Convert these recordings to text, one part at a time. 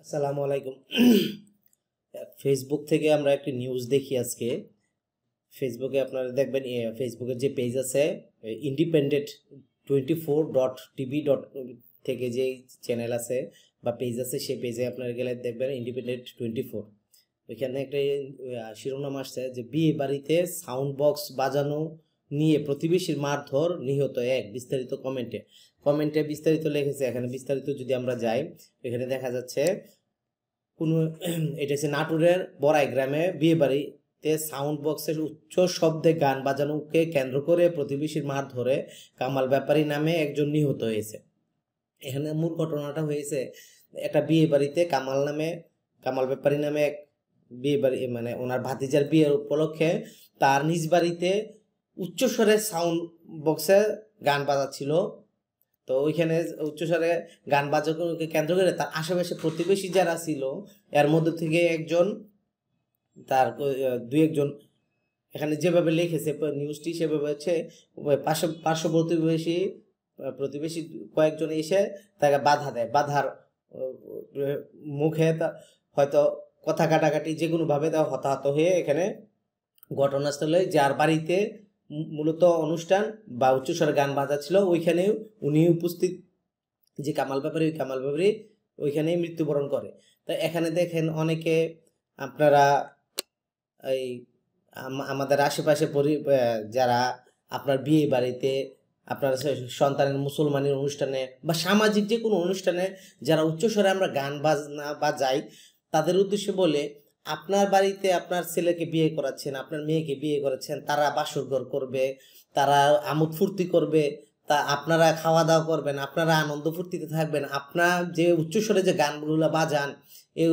আসসালামু আলাইকুম। ফেসবুক থেকে আমরা একটি নিউজ দেখি আজকে। ফেসবুকে আপনারা দেখবেন ফেসবুকের যে পেজ আছে ইন্ডিপেন্ডেন্ট 24.tv থেকে যে চ্যানেল আছে বা পেজ আছে, সেই পেজে আপনারা গেলে দেখবেন ইন্ডিপেন্ডেন্ট 24। ওইখানে একটা শিরোনাম আসছে যে বিয়ে বাড়িতে সাউন্ড বক্স বাজানো নিয়ে প্রতিবেশীর মারধর, নিহত এক। বিস্তারিত কমেন্টে বিস্তারিত লিখেছে। এখানে বিস্তারিত যদি আমরা যাই, এখানে দেখা যাচ্ছে কোনো এটা হচ্ছে নাটোরের বড়াই গ্রামে বিয়ে বাড়িতে সাউন্ড বক্সের উচ্চ শব্দে গান বাজানোকে কেন্দ্র করে প্রতিবেশীর মার ধরে কামাল ব্যাপারী নামে একজন নিহত হয়েছে। এখানে মূল ঘটনাটা হয়েছে একটা বিয়ে বাড়িতে কামাল ব্যাপারী নামে এক বিয়ে বাড়ি, মানে ওনার ভাতিজার বিয়ের উপলক্ষে তার নিজ বাড়িতে উচ্চস্বরে সাউন্ড বক্সে গান বাজাচ্ছিল। তো ওইখানে উচ্চস্বরে গান বাজানোকে কেন্দ্র করে তার আশেপাশে প্রতিবেশী যারা ছিল, এর মধ্যে থেকে একজন, তার দুই একজন, এখানে যেভাবে লিখেছে নিউজটি সেভাবে হচ্ছে পার্শ্ব প্রতিবেশী কয়েকজন এসে তাকে বাধা দেয়। বাধার মুখে হয়তো কথা কাটাকাটি যে কোনোভাবে তা হতাহত হয়ে এখানে ঘটনাস্থলে যার বাড়িতে মূলত অনুষ্ঠান বা উচ্চস্বরে গান বাজাচ্ছিল ওইখানে উনি উপস্থিত, যে কামাল ব্যাপারী ওইখানেই মৃত্যুবরণ করে। তো এখানে দেখেন অনেকে আপনারা এই আমাদের আশেপাশে যারা আপনার বিয়ে বাড়িতে, আপনার সন্তানের মুসলমানের অনুষ্ঠানে বা সামাজিক যে কোনো অনুষ্ঠানে যারা উচ্চস্বরে আমরা গান বাজনা বাজাই, তাদের উদ্দেশ্যে বলে, আপনার বাড়িতে আপনার ছেলেকে বিয়ে করাচ্ছেন, আপনার মেয়েকে বিয়ে করাচ্ছেন, তারা বাসরঘর করবে, তারা আমোদ ফুর্তি করবে, তা আপনারা খাওয়া দাওয়া করবেন, আপনারা আনন্দ ফুর্তিতে থাকবেন। আপনার যে উচ্চস্বরে যে গানগুলো বাজান, এই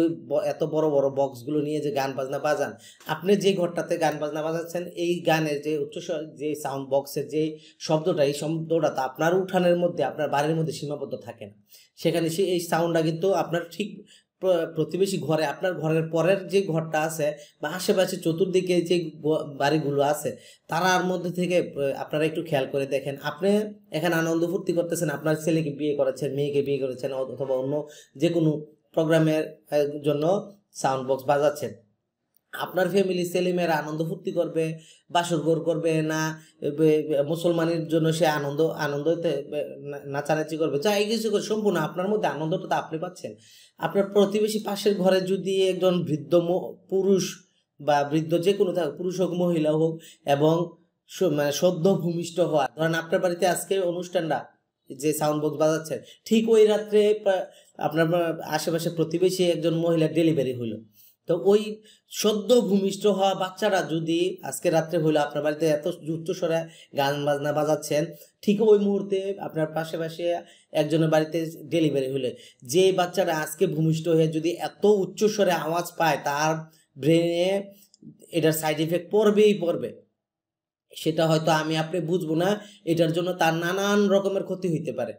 এত বড় বড় বক্সগুলো নিয়ে যে গান বাজনা বাজান, আপনি যে ঘরটাতে গান বাজনা বাজাচ্ছেন, এই গানের যে উচ্চস্বর যে সাউন্ড বক্সের যে শব্দটা, এই শব্দটা তো আপনার উঠানের মধ্যে, আপনার বাড়ির মধ্যে সীমাবদ্ধ থাকে না। সেখানে এই সাউন্ডটা কিন্তু আপনার ঠিক প্রতিবেশী ঘরে, আপনার ঘরের পরের যে ঘরটা আছে বা আশেপাশে চতুর্দিকে যে বাড়িগুলো আছে, তারার মধ্যে থেকে আপনারা একটু খেয়াল করে দেখেন। আপনি এখানে আনন্দ ফুর্তি করতেছেন, আপনার ছেলেকে বিয়ে করেছেন, মেয়েকে বিয়ে করেছেন, অথবা অন্য যে কোনো প্রোগ্রামের জন্য সাউন্ড বক্স বাজাচ্ছেন। আপনার ফ্যামিলি ছেলেমেয়েরা আনন্দ ফুর্তি করবে, বাসরঘর করবে না, মুসলমানের জন্য সে আনন্দতে নাচানাচি করবে, যাই কিছু করে সম্পূর্ণ আপনার মধ্যে আনন্দটা তো আপনি পাচ্ছেন। আপনার প্রতিবেশী পাশের ঘরে যদি একজন বৃদ্ধ পুরুষ বা বৃদ্ধ যে কোনো পুরুষ হোক মহিলা হোক এবং মানে সদ্য ভূমিষ্ঠ হওয়া, ধরেন আপনার বাড়িতে আজকে অনুষ্ঠানটা যে সাউন্ড বক্স বাজাচ্ছে, ঠিক ওই রাত্রে আপনার আশেপাশে প্রতিবেশী একজন মহিলা ডেলিভারি হইলো, তো ওই সদ্য ভূমিষ্ঠ হওয়া বাচ্চারা যদি আজকে রাত্রে হইলো আপনার বাড়িতে এত উচ্চস্বরে গান বাজনা বাজাচ্ছেন, ঠিক ওই মুহূর্তে আপনার পাশে একজনের বাড়িতে ডেলিভারি হলে যে বাচ্চারা আজকে ভূমিষ্ঠ হয়ে যদি এত উচ্চস্বরে আওয়াজ পায়, তার ব্রেনে এটার সাইড ইফেক্ট পড়বে। সেটা হয়তো আপনি বুঝবো না, এটার জন্য তার নানান রকমের ক্ষতি হইতে পারে,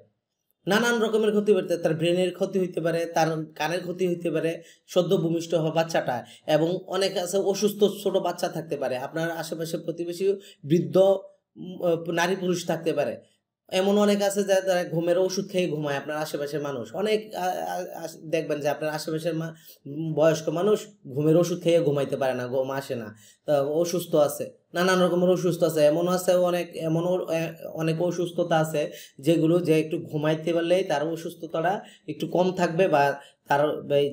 তার ব্রেনের ক্ষতি হইতে পারে, তার কানের ক্ষতি হইতে পারে, সদ্য ভূমিষ্ঠ হওয়া বাচ্চাটা। এবং অনেক আছে অসুস্থ ছোট বাচ্চা থাকতে পারে, আপনার আশেপাশে প্রতিবেশী বৃদ্ধ নারী পুরুষ থাকতে পারে। এমন অনেক আছে যারা ঘুমের ওষুধ খেয়ে ঘুমায়। আপনার আশেপাশের মানুষ অনেক দেখবেন যে আপনার আশেপাশের বয়স্ক মানুষ ঘুমের ওষুধ খেয়ে ঘুমাইতে পারে না, ঘুম আসে না, অসুস্থ আছে, নানান রকমের অসুস্থ আছে। অনেক অসুস্থতা আছে যেগুলো যে একটু ঘুমাইতে পারলেই তার অসুস্থতাটা একটু কম থাকবে, বা তার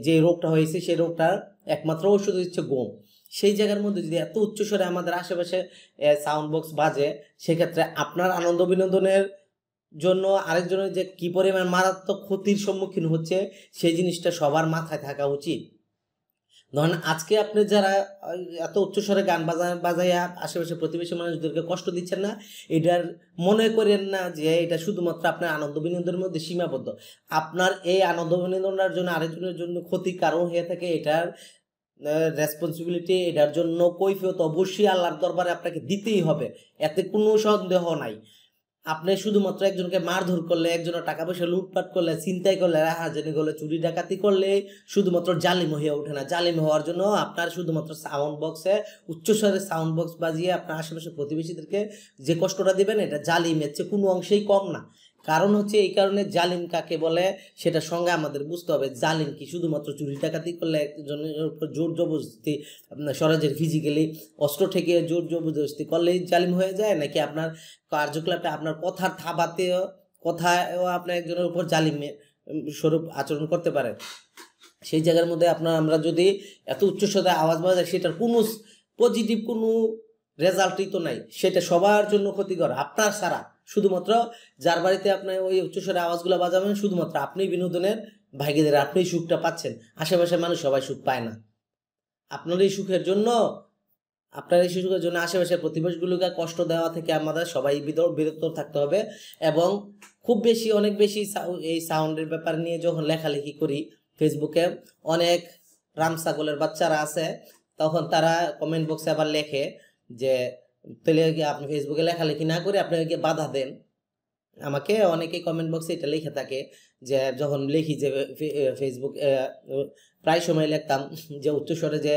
যে রোগটা হয়েছে সেই রোগটার একমাত্র ওষুধ হচ্ছে ঘুম। সেই জায়গার মধ্যে যদি এত উচ্চস্বরে আমাদের আশেপাশে সাউন্ড বক্স বাজে, সেক্ষেত্রে আপনার আনন্দ বিনোদনের জন্য আরেকজনের যে কি পরিমাণ মারাত্মক ক্ষতির সম্মুখীন হচ্ছে, সেই জিনিসটা সবার মাথায় থাকা উচিত। ধরেন আজকে আপনি যারা এত উচ্চস্বরে গান বাজাইয়া আশেপাশে প্রতিবেশী মানুষদেরকে কষ্ট দিচ্ছেন না, এটার মনে করেন না যে এটা শুধুমাত্র আপনার আনন্দ বিনোদনের মধ্যে সীমাবদ্ধ। আপনার এই আনন্দ বিনোদনের জন্য আরেকজনের জন্য ক্ষতির কারণ হয়ে থাকে, এটার রেসপন্সিবিলিটি, এটার জন্য কৈফিয়ত অবশ্যই আল্লাহর দরবারে আপনাকে দিতেই হবে, এতে কোনো সন্দেহ নাই। আপনি শুধুমাত্র একজনকে মারধর করলে, একজনের টাকা পয়সা লুটপাট করলে, ছিনতাই করলে, রাহাজানি করলে, চুরি ডাকাতি করলে শুধুমাত্র জালিম হয়ে ওঠে না। জালিম হওয়ার জন্য আপনার শুধুমাত্র সাউন্ড বক্সে উচ্চস্বরে সাউন্ড বক্স বাজিয়ে আপনার আশেপাশে প্রতিবেশীদেরকে যে কষ্টটা দিবেন, এটা জালিমের চেয়ে কোনো অংশেই কম না। কারণ হচ্ছে এই কারণে জালিম কাকে বলে সেটার সঙ্গে আমাদের বুঝতে হবে। জালিম কি শুধুমাত্র চুরি ডাকাতি করলে একজনের উপর জোর জবরদস্তি সরাসরি ফিজিক্যালি অস্ত্র থেকে জোর জবরদস্তি করলেই জালিম হয়ে যায়, নাকি আপনার কার্যকলাপটা আপনার কথার থাবাতেও কথায়ও আপনার একজনের উপর জালিমের স্বরূপ আচরণ করতে পারে। সেই জায়গার মধ্যে আমরা যদি এত উচ্চস্বরে আওয়াজ বাজাই সেটার কোনো পজিটিভ কোনো রেজাল্টই তো নাই, সেটা সবার জন্য ক্ষতিকর আপনার ছাড়া। শুধুমাত্র যার বাড়িতে আপনি ওই উচ্চস্বরে আওয়াজগুলো বাজাবেন শুধুমাত্র আপনি বিনোদনের ভাগিদার, আপনি সুখটা পাচ্ছেন, আশেপাশের মানুষ সবাই সুখ পায় না। আপনার এই সুখের জন্য আশেপাশের প্রতিবেশগুলোকে কষ্ট দেওয়া থেকে আমাদের সবাই বিরত থাকতে হবে। এবং খুব বেশি অনেক বেশি এই সাউন্ডের ব্যাপার নিয়ে যখন লেখালেখি করি ফেসবুকে, অনেক রাম ছাগলের বাচ্চারা আছে, তখন তারা কমেন্ট বক্সে আবার লেখে যে তাহলে আপনি ফেসবুকে লেখালেখি না করে আপনি বাধা দেন। আমাকে অনেকে কমেন্ট বক্সে এটা লিখে থাকে যে যখন লিখি যে ফেসবুক প্রায় সময় লিখতাম যে উচ্চস্বরে যে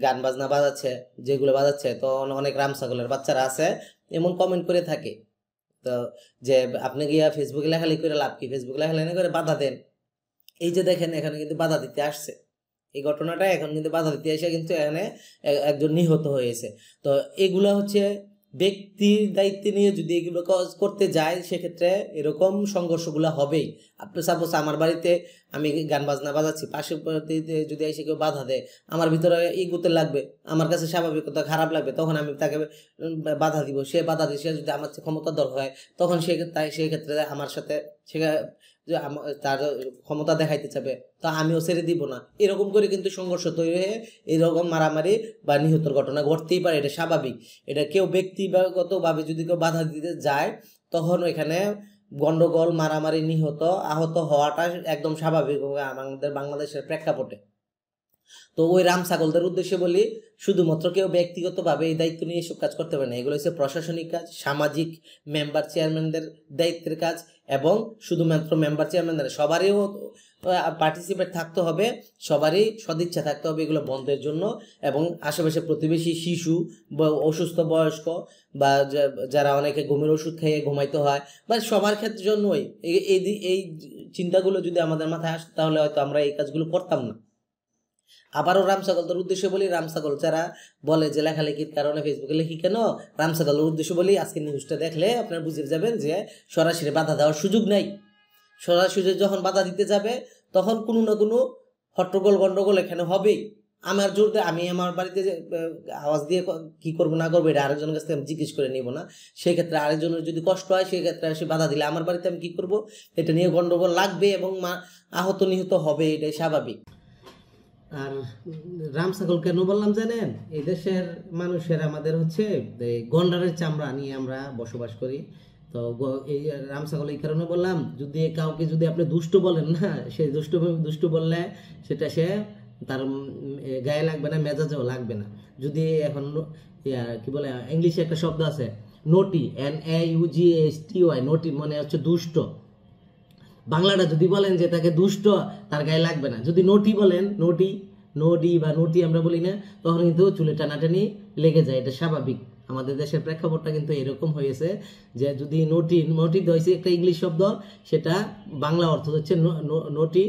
গান বাজনা বাজাচ্ছে, যেগুলো বাজাচ্ছে, তো অনেক রাম ছাগলের বাচ্চারা আছে এমন কমেন্ট করে থাকে। তো যে আপনি গিয়া ফেসবুকে লেখালেখি করে লাভ কি, ফেসবুকে লেখালেখি করে বাধা দেন। এই যে দেখেন এখানে কিন্তু বাধা দিতে আসছে, এই ঘটনাটা এখন কিন্তু বাধা দিতে এসে কিন্তু এখানে একজন নিহত হয়েছে। তো এগুলো হচ্ছে ব্যক্তির দায়িত্ব নিয়ে যদি এগুলো করতে যায় সেক্ষেত্রে এরকম সংঘর্ষগুলো হবেই। আপনি সাপোজ আমার বাড়িতে আমি গান বাজনা বাজাচ্ছি, পাশে যদি এসে কেউ বাধা দেয় আমার ভিতরে ইগুতে লাগবে, আমার কাছে স্বাভাবিকতা খারাপ লাগবে, তখন আমি তাকে বাধা দিব। সে বাধা দিয়ে সে যদি আমার ক্ষমতাধর হয় তখন সেক্ষেত্রে আমার সাথে সে যে তার ক্ষমতা দেখাইতে চাবে, তো আমিও ছেড়ে দিব না। এরকম করে কিন্তু সংঘর্ষ তৈরি হয়ে এরকম মারামারি বা নিহতর ঘটনা ঘটতেই পারে, এটা স্বাভাবিক। এটা কেউ ব্যক্তিগতভাবে যদি কেউ বাধা দিতে যায় তখন এখানে গন্ডগোল, মারামারি, নিহত, আহত হওয়াটা একদম স্বাভাবিক আমাদের বাংলাদেশের প্রেক্ষাপটে। তো ওই রাম ছাগলদের উদ্দেশ্যে বলি, শুধুমাত্র কেউ ব্যক্তিগতভাবে এই দায়িত্ব নিয়ে এসব কাজ করতে পারে না। এগুলো হচ্ছে প্রশাসনিক কাজ, সামাজিক মেম্বার চেয়ারম্যানদের দায়িত্বের কাজ, এবং শুধুমাত্র মেম্বার চেয়ারম্যানদের সবারইও পার্টিসিপেট থাকতে হবে, সবারই সদিচ্ছা থাকতে হবে এগুলো বন্ধের জন্য। এবং আশেপাশে প্রতিবেশী, শিশু বা অসুস্থ বয়স্ক বা যারা অনেকে ঘুমের ওষুধ খেয়ে ঘুমাইতে হয়, বা সবার ক্ষেত্রে জন্যই এই চিন্তাগুলো যদি আমাদের মাথায় আসতো তাহলে হয়তো আমরা এই কাজগুলো করতাম না। আবারও রাম ছাগলদের উদ্দেশ্যে বলি, রাম ছাগল যারা বলে যে লেখালেখির কারণে ফেসবুকে লিখি কেন, রাম ছাগলের উদ্দেশ্যে বলি আজকে নিউজটা দেখলে আপনারা বুঝে যাবেন যে সরাসরি বাধা দেওয়ার সুযোগ নাই। সরাসরি যখন বাধা দিতে যাবে তখন কোনো না কোনো হট্টগোল গন্ডগোল এখানে হবেই। আমার জোর দিয়ে আমি আমার বাড়িতে যে আওয়াজ দিয়ে কি করবো না করবো এটা আরেকজনের কাছ থেকে আমি জিজ্ঞেস করে নিব না। সেক্ষেত্রে আরেকজনের যদি কষ্ট হয় সেক্ষেত্রে সে বাধা দিলে আমার বাড়িতে আমি কি করব, এটা নিয়ে গন্ডগোল লাগবে এবং আহত নিহত হবে, এটাই স্বাভাবিক। আর রাম ছাগল কেন বললাম জানেন, এই দেশের মানুষের আমাদের হচ্ছে গন্ডারের চামড়া নিয়ে আমরা বসবাস করি। তো এই রাম ছাগল এই কারণে বললাম, যদি কাউকে যদি আপনি দুষ্ট বলেন না, সে দুষ্ট বললে সেটা সে তার গায়ে লাগবে না, মেজাজেও লাগবে না। যদি এখন কি বলে ইংলিশে একটা শব্দ আছে নোটি, NAUGSTY, নোটি মানে হচ্ছে দুষ্ট। বাংলাটা যদি বলেন যে তাকে দুষ্ট, তার গায়ে লাগবে না। যদি নোটি বলেন, নোটি বা নোটি আমরা বলি না, তখন কিন্তু চুলে টানাটানি লেগে যায়, এটা স্বাভাবিক। আমাদের দেশের প্রেক্ষাপটটা কিন্তু এরকম হয়েছে যে যদি নোটি হয়েছে একটা ইংলিশ শব্দ, সেটা বাংলা অর্থ হচ্ছে নোটি,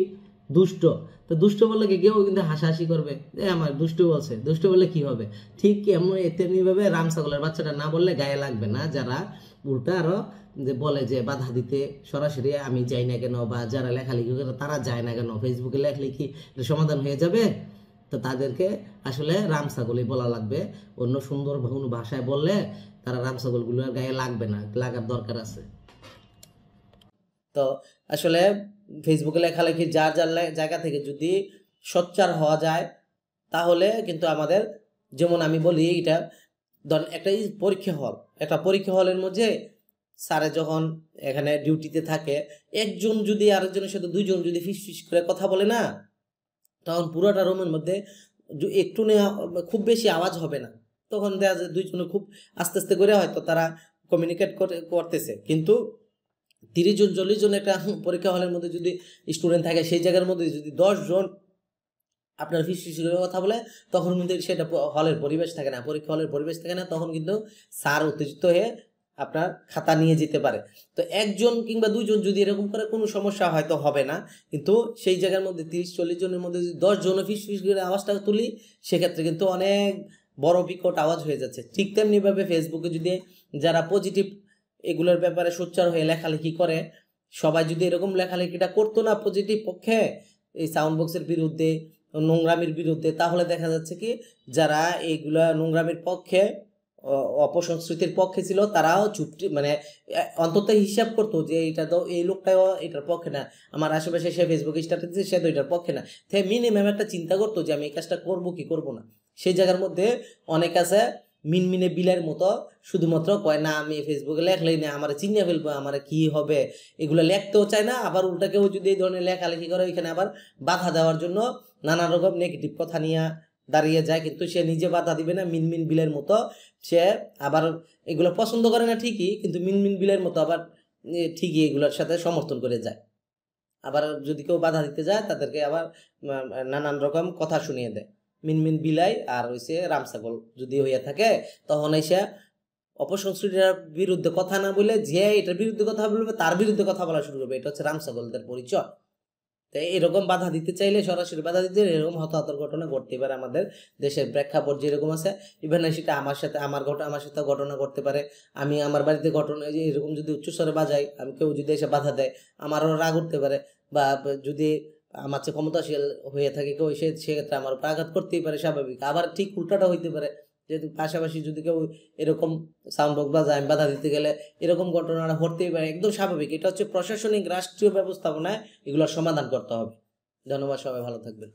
দুষ্ট। তো দুষ্ট বললে কেউ কিন্তু হাসাহাসি করবে, আমার দুষ্টু বলছে, দুষ্ট বললে কি হবে। ঠিক এমন তেমনিভাবে রাম ছাগলের বাচ্চাটা না বললে গায়ে লাগবে না, যারা উল্টা আরো যে বলে যে বাধা দিতে সরাসরি আমি যাই না কেন, বা যারা লেখালেখি করে তারা যায় না কেন, ফেসবুকে লেখালেখি সমাধান হয়ে যাবে। তো তাদেরকে আসলে রাম ছাগলই বলা লাগবে, অন্য সুন্দর কোনো ভাষায় বললে তারা রাম ছাগলগুলো গায়ে লাগবে না, লাগার দরকার আছে। তো আসলে ফেসবুকে লেখালেখি যার যার জায়গা থেকে যদি সোচ্চার হওয়া যায় তাহলে কিন্তু আমাদের, যেমন আমি বলি এটা ধরেন একটা পরীক্ষা হলের মধ্যে স্যারে যখন এখানে ডিউটিতে থাকে, একজন যদি আরেকজনের সাথে দুইজন যদি ফিস করে কথা বলে না, তখন পুরোটা রুমের মধ্যে একটু খুব বেশি আওয়াজ হবে না। তখন দেখা যায় দুইজনে খুব আস্তে আস্তে করে হয়তো তারা কমিউনিকেট করতেছে। কিন্তু 30 জন 40 জন একটা পরীক্ষা হলের মধ্যে যদি স্টুডেন্ট থাকে, সেই জায়গার মধ্যে যদি 10 জন আপনার ফিস করে কথা বলে, তখন কিন্তু সেটা হলের পরিবেশ থাকে না, পরীক্ষা হলের পরিবেশ থাকে না। তখন কিন্তু স্যার উত্তেজিত হয়ে আপনার খাতা নিয়ে যেতে পারে। তো একজন কিংবা দুইজন যদি এরকম করে কোনো সমস্যা হয়তো হবে না, কিন্তু সেই জায়গার মধ্যে 30-40 জনের মধ্যে যদি 10 জনও ফিস ফিস করে আওয়াজটা তুলি, সেক্ষেত্রে কিন্তু অনেক বড় বিকট আওয়াজ হয়ে যাচ্ছে। ঠিক তেমনিভাবে ফেসবুকে যদি যারা পজিটিভ এগুলোর ব্যাপারে সোচ্চার হয়ে লেখালেখি করে, সবাই যদি এরকম লেখালেখিটা করতো না পজিটিভ পক্ষে এই সাউন্ড বক্সের বিরুদ্ধে, নোংরামির বিরুদ্ধে, তাহলে দেখা যাচ্ছে কি যারা এইগুলা নোংরামির পক্ষে, অপসংস্কৃতির পক্ষে ছিল, তারাও চুপটি মানে অন্তত হিসাব করতো যে এটা তো এই লোকটাও এটার পক্ষে না, আমার আশেপাশে সে ফেসবুকে স্ট্যাটাস দিচ্ছে সে তো এটার পক্ষে না, তাই মিনিমাম একটা চিন্তা করতো যে আমি এই কাজটা করবো কি করবো না। সেই জায়গার মধ্যে অনেক আছে মিনমিনে বিলের মতো শুধুমাত্র কয় না আমি ফেসবুকে লেখলেই না আমার চিনিয়ে ফেলবো, আমার কি হবে, এগুলো লেখতেও চায় না। আবার উল্টা কেউ যদি এই ধরনের লেখালেখি করে ওইখানে আবার বাধা দেওয়ার জন্য নানা রকম নেগেটিভ কথা নিয়ে দাঁড়িয়ে যায়, কিন্তু সে নিজে বাধা দিবে না, মিনমিন বিলের মতো সে আবার এগুলো পছন্দ করে না ঠিকই, কিন্তু মিনমিন বিলের মতো আবার ঠিকই এগুলোর সাথে সমর্থন করে যায়। আবার যদি কেউ বাধা দিতে যায় তাদেরকে আবার নানান রকম কথা শুনিয়ে দেয়। মিনমিন বিলাই আর হইছে রামছাগল যদি হইয়া থাকে, তখন এসে অপসংস্কৃতির বিরুদ্ধে কথা না বলে যে এটার বিরুদ্ধে কথা বলবে তার বিরুদ্ধে কথা বলা শুরু করবে। এটা হচ্ছে রামছাগলদের পরিচয়। তাই এরকম বাধা দিতে চাইলে সরাসরি বাধা দিতে এরকম হতাহতের ঘটনা ঘটতে পারে। আমাদের দেশের প্রেক্ষাপট যেরকম আছে, ইভেন সেটা আমার সাথে আমার সাথে ঘটনা ঘটতে পারে। আমি আমার বাড়িতে ঘটনা যে এরকম যদি উচ্চস্বরে বাজাই, আমি কেউ যদি এসে বাধা দেয় আমারও রাগ উঠতে পারে, বা যদি আমার চেয়ে ক্ষমতাশীল হয়ে থাকে কেউ সেক্ষেত্রে আমার উপর আঘাত করতেই পারে, স্বাভাবিক। আবার ঠিক উল্টাটা হইতে পারে, যেহেতু পাশাপাশি যদি কেউ এরকম সাউন্ড বক্স বাজায় আমি বাধা দিতে গেলে এরকম ঘটনাটা ঘটতেই পারে, একদম স্বাভাবিক। এটা হচ্ছে প্রশাসনিক রাষ্ট্রীয় ব্যবস্থাপনায় এগুলোর সমাধান করতে হবে। ধন্যবাদ, সবাই ভালো থাকবেন।